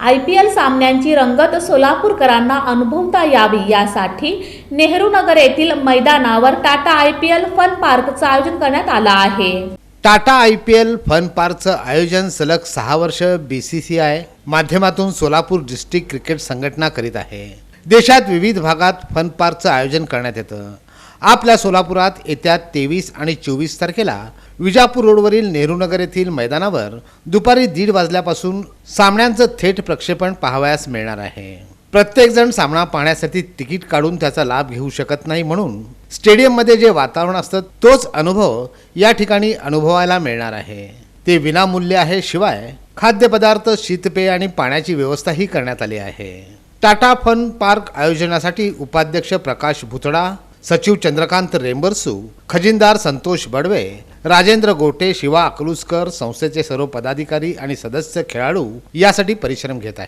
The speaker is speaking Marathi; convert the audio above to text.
IPL सामन्यांची रंगत सोलापूरकरांना अनुभवता यावी यासाठी नेहरू नगर येथील मैदानावर टाटा IPL फन पार्कचं आयोजन करण्यात आलं आहे। टाटा IPL फन पार्कचं आयोजन सलग 6 वर्ष BCCI माध्यमातून सोलापूर डिस्ट्रिक्ट क्रिकेट संघटना करीत आहे। देशात विविध भागात फन पार्कचं आयोजन करण्यात येतं। आपल्या सोलापुरात येत्या 23 आणि 24 तारखेला विजापूर रोडवरील नेहरू नगर येथील मैदानावर दुपारी 1:30 वाजल्यापासून सामन्यांचं थेट प्रक्षेपण पाहावयास मिळणार आहे। प्रत्येक जण सामना पाहण्यासाठी तिकीट काढून त्याचा लाभ घेऊ शकत नाही, म्हणून स्टेडियममध्ये जे वातावरण असतं तोच अनुभव या ठिकाणी अनुभवायला मिळणार आहे। ते विनामूल्य आहे, शिवाय खाद्यपदार्थ, शीतपेय आणि पाण्याची व्यवस्थाही करण्यात आली आहे। टाटा फन पार्क आयोजनासाठी उपाध्यक्ष प्रकाश भुतडा, सचिव चंद्रकांत रेंबरसू, खजिनदार संतोष बडवे, राजेंद्र गोटे, शिवा अकलूसकर, संस्थेचे सर्व पदाधिकारी आणि सदस्य, खेळाडू यासाठी परिश्रम घेत आहेत।